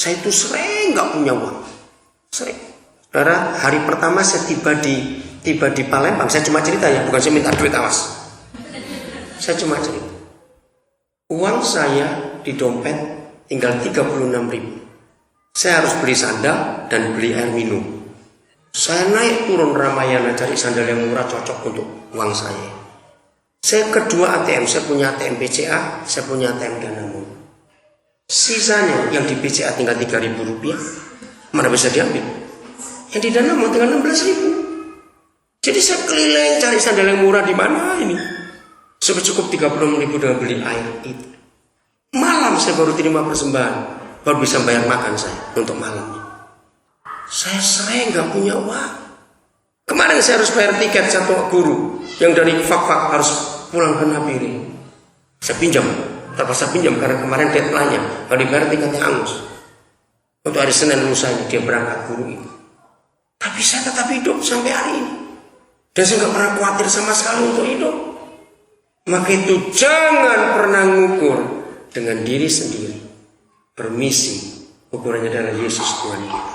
Saya itu sering nggak punya uang. Sering. Saudara, hari pertama saya tiba di Palembang, saya cuma cerita ya, bukan saya minta duit, awas. Saya cuma cerita. Uang saya di dompet tinggal 36.000. Saya harus beli sandal dan beli air minum. Saya naik turun Ramayana cari sandal yang murah cocok untuk uang saya. Saya kedua ATM, saya punya ATM BCA, saya punya ATM Danamon. Sisanya yang di BCA tinggal 3.000 rupiah, mana bisa diambil? Yang di Danamon tinggal 16.000. Jadi saya keliling cari sandal yang murah di mana ini. Sampai cukup 36.000 dengan beli air itu. Malam saya baru terima persembahan, baru bisa bayar makan saya untuk malamnya. Saya sering nggak punya uang. Kemarin saya harus bayar tiket satu guru yang dari Fak harus pulang ke Nabire. Saya pinjam, terpaksa pinjam karena kemarin deadline-nya kalau dibayar tiketnya angus. Untuk hari Senin lusanya dia berangkat guru itu. Tapi saya tetap hidup sampai hari ini. Dan saya nggak pernah khawatir sama sekali untuk hidup. Maka itu jangan pernah ngukur dengan diri sendiri. Permisi, ukurannya adalah Yesus Tuhan kita.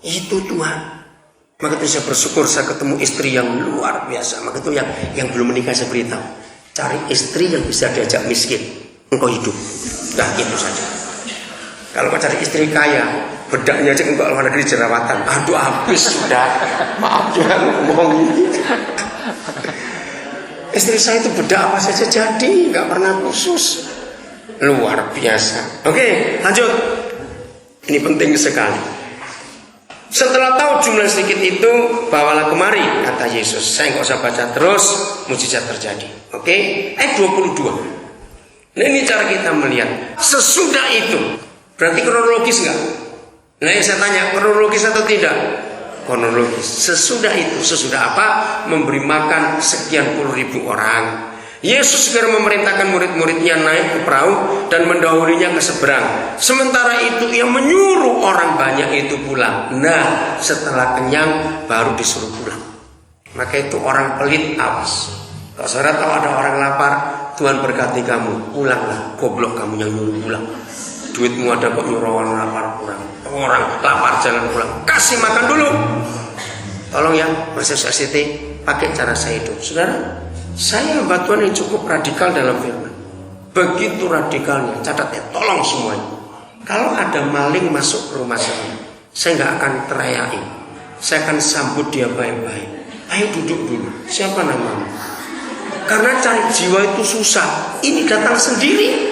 Itu Tuhan. Maka itu saya bersyukur saya ketemu istri yang luar biasa. Maka itu yang belum menikah saya beritahu, cari istri yang bisa diajak miskin, engkau hidup. Nah itu saja. Kalau kau cari istri kaya, bedaknya aja engkau luar negeri jerawatan. Aduh habis sudah. Maaf Tuhan ngomong ini. Istri saya itu bedak apa saja jadi, nggak pernah khusus. Luar biasa. Oke, lanjut. Ini penting sekali. Setelah tahu jumlah sedikit itu, bawalah kemari, kata Yesus. Saya nggak usah baca terus, mujizat terjadi. Oke, ayat 22. Nah ini cara kita melihat. Sesudah itu, berarti kronologis nggak? Nah yang saya tanya, kronologis atau tidak? Kronologis. Sesudah itu, sesudah apa? Memberi makan sekian puluh ribu orang. Yesus segera memerintahkan murid-muridnya naik ke perahu dan mendahulunya ke seberang. Sementara itu ia menyuruh orang banyak itu pulang. Nah, setelah kenyang baru disuruh pulang. Maka itu orang pelit, awas. Kalau saudara tahu ada orang lapar, Tuhan berkati kamu, pulanglah. Goblok kamu yang nyuruh pulang. Duitmu ada kok nyuruh orang lapar pulang. Orang lapar jangan pulang. Kasih makan dulu. Tolong ya, Proses SCT, pakai cara saya itu. Saudara, saya hamba Tuhan yang cukup radikal dalam firman. Begitu radikalnya, catat ya, tolong semuanya. Kalau ada maling masuk ke rumah saya nggak akan teriakin. Saya akan sambut dia baik-baik. Ayo duduk dulu. Siapa namamu? Karena cari jiwa itu susah. Ini datang sendiri.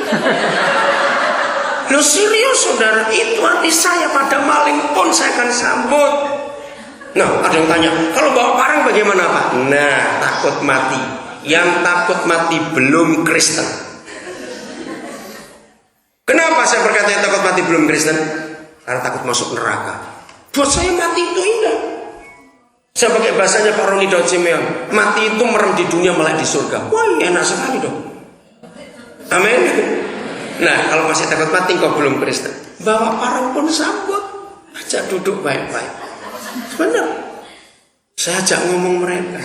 Loh serius saudara, itu arti saya pada maling pun saya akan sambut. Nah, ada yang tanya, kalau bawa parang bagaimana Pak? Nah, takut mati. Yang takut mati belum Kristen. Kenapa saya berkata yang takut mati belum Kristen? Karena takut masuk neraka. Buat saya mati itu indah. Saya pakai bahasanya Pak Roni Daud Simeon, mati itu merem di dunia malah di surga. Wah enak sekali dong. Amin. Nah kalau masih takut mati kau belum Kristen, bawa parang pun sambut, ajak duduk baik-baik. Benar. Saya ajak ngomong mereka,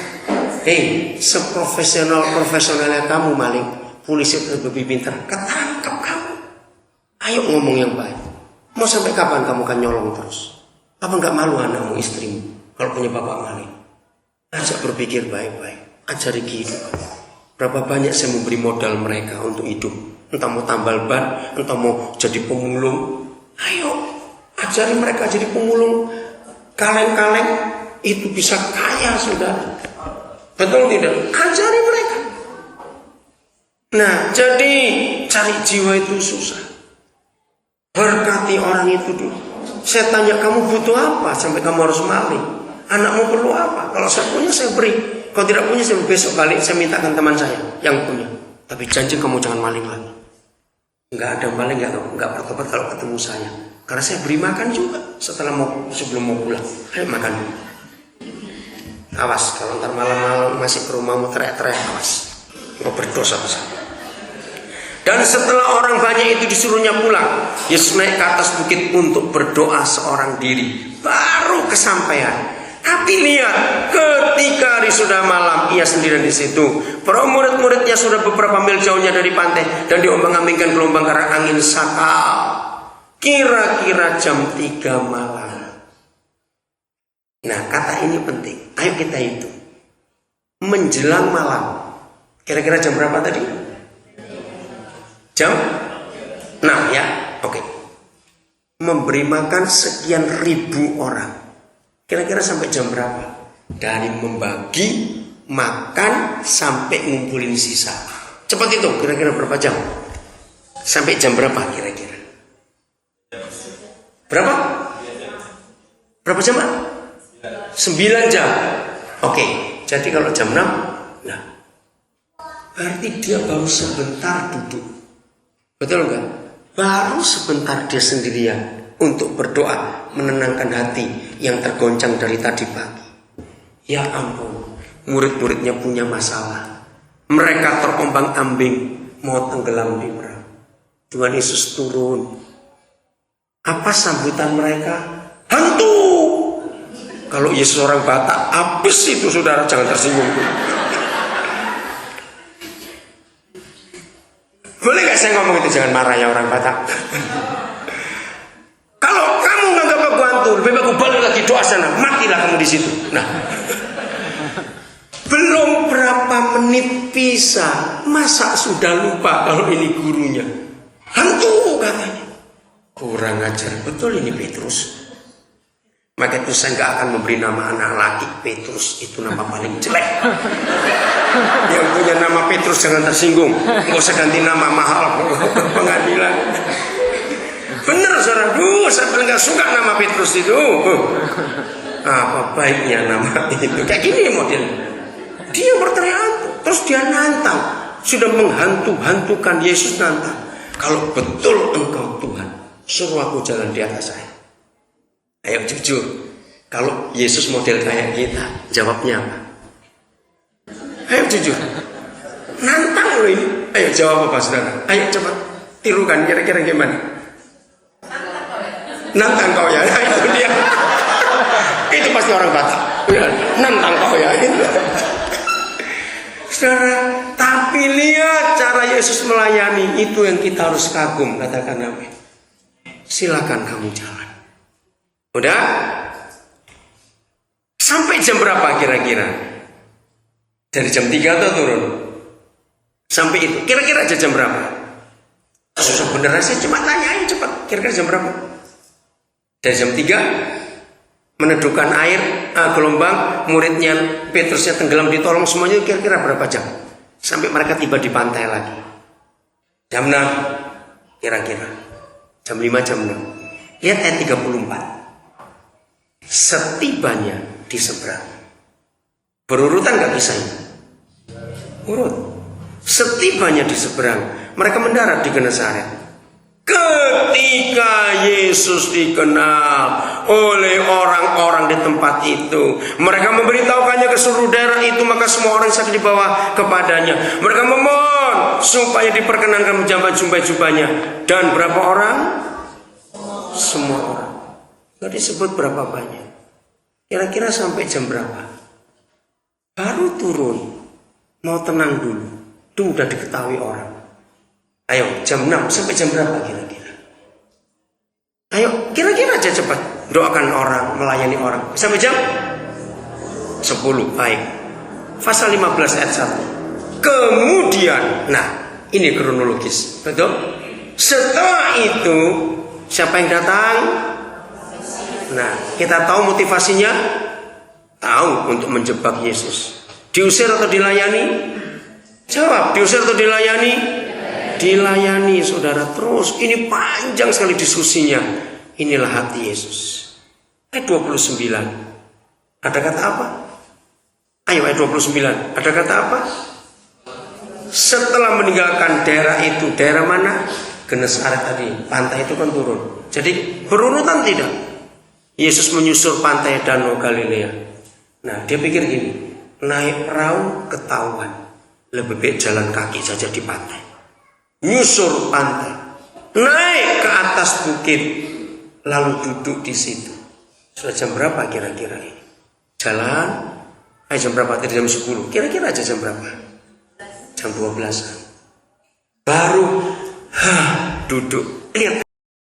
hei, seprofesional-profesionalnya kamu maling, polisi lebih pintar, ketangkap kamu. Ayo ngomong yang baik. Mau sampai kapan kamu kan nyolong terus? Apa nggak malu anakmu, istrimu, kalau punya bapak maling? Ajak berpikir baik-baik, ajari kehidupan. Berapa banyak saya memberi modal mereka untuk hidup. Entah mau tambal ban, entah mau jadi pemulung. Ayo, ajari mereka jadi pemulung. Kaleng-kaleng itu bisa kaya saudara. Betul tidak? Ajari mereka. Nah, jadi cari jiwa itu susah. Berkati orang itu dulu. Saya tanya kamu butuh apa sampai kamu harus maling? Anakmu perlu apa? Kalau saya punya saya beri. Kalau tidak punya saya besok balik saya mintakan teman saya yang punya. Tapi janji kamu jangan maling lagi. Enggak ada maling, enggak bertobat kalau ketemu saya. Karena saya beri makan juga sebelum mau pulang. Ayo makan dulu. Awas kalau ntar malam-malam masih ke rumahmu teriak-teriak, awas. Kau berdosa besar. Dan setelah orang banyak itu disuruhnya pulang, Yesus naik ke atas bukit untuk berdoa seorang diri. Baru kesampaian. Tapi lihat, ketika hari sudah malam, ia sendirian di situ. Para murid-muridnya sudah beberapa mil jauhnya dari pantai dan diombang-ambingkan gelombang karena angin sakal. Kira-kira jam 3 malam. Nah, kata ini penting. Ayo kita hitung. Menjelang malam. Kira-kira jam berapa tadi? Jam 6 ya. Oke. Memberi makan sekian ribu orang. Kira-kira sampai jam berapa? Dari membagi makan sampai ngumpulin sisa. Cepat itu, kira-kira berapa jam? Sampai jam berapa kira-kira? Berapa? Berapa jam? 9 jam. Oke, jadi kalau jam 6, nah, berarti dia baru sebentar duduk. Betul enggak? Baru sebentar dia sendirian untuk berdoa, menenangkan hati yang tergoncang dari tadi pagi. Ya ampun, murid-muridnya punya masalah. Mereka terombang-ambing, mau tenggelam di perahu. Tuhan Yesus turun. Apa sambutan mereka? Hantu! Kalau Yesus orang Batak, habis itu saudara, jangan tersinggung. Boleh gak saya ngomong itu? Jangan marah ya orang Batak. Kalau kamu nganggap aku hantu, lebih baik aku balik lagi doa sana, matilah kamu di situ. Nah, belum berapa menit pisah, masa sudah lupa kalau ini gurunya? Hantu katanya. Kurang ajar betul ini Petrus. Maka itu saya gak akan memberi nama anak laki Petrus. Itu nama paling jelek. Yang punya nama Petrus jangan tersinggung. Gak usah ganti nama mahal pengadilan. Bener saudara. Saya paling gak suka nama Petrus itu. Apa baiknya nama itu? Kayak gini modelnya. Dia berteriak hantu. Terus dia nantang. Sudah menghantu-hantukan. Yesus nantang. Kalau betul engkau Tuhan, suruh aku jalan di atas air. Ayo jujur, kalau Yesus model kayak kita, jawabnya apa? Ayo jujur, nantang loh ini. Ayo jawab apa saudara? Ayo coba tirukan kira-kira gimana? Nantang kau ya, nah, itu dia. Itu pasti orang Batak. Nantang kau ya. Saudara, tapi lihat cara Yesus melayani, itu yang kita harus kagum. Katakan amin. Silakan kamu jalan. Udah? Sampai jam berapa kira-kira? Dari jam 3 atau turun? Sampai itu. Kira-kira aja jam berapa? Susah beneran, saya cuma tanyain cepat. Kira-kira jam berapa? Dari jam 3 meneduhkan air, gelombang, muridnya Petrusnya tenggelam ditolong semuanya, kira-kira berapa jam? Sampai mereka tiba di pantai lagi. Jam 6 kira-kira. Jam 5, jam 6. Lihat ayat 34. Setibanya di seberang. Berurutan gak kisahnya? Urut. Setibanya di seberang, mereka mendarat di Genesaret. Ketika Yesus dikenal oleh orang-orang di tempat itu, mereka memberitahukannya ke seluruh daerah itu, maka semua orang sakit dibawa kepadanya. Mereka memohon supaya diperkenankan menjabat jubah-jubahnya. Dan berapa orang? Semua orang. Gak disebut berapa banyak. Kira-kira sampai jam berapa? Baru turun. Mau tenang dulu. Itu udah diketahui orang. Ayo jam 6 sampai jam berapa kira-kira? Ayo kira-kira aja cepat. Doakan orang, melayani orang. Sampai jam 10. Baik. Pasal 15 ayat 1. Kemudian, nah ini kronologis. Betul? Setelah itu siapa yang datang? Nah, kita tahu motivasinya? Tahu, untuk menjebak Yesus. Diusir atau dilayani? Jawab, diusir atau dilayani? Dilayani, saudara. Terus, ini panjang sekali diskusinya. Inilah hati Yesus. Ayat 29. Ada kata apa? Ayo ayat 29. Ada kata apa? Setelah meninggalkan daerah itu, daerah mana? Genesaret tadi. Pantai itu kan turun. Jadi berurutan tidak? Yesus menyusur pantai Danau Galilea. Nah, dia pikir gini, naik perahu ketahuan, lebih baik jalan kaki saja di pantai. Nyusur pantai, naik ke atas bukit, lalu duduk di situ. Sudah jam berapa kira-kira ini? Jalan, jam berapa? Tadi jam 10. Kira-kira aja jam berapa? Jam 12. Baru duduk. Lihat.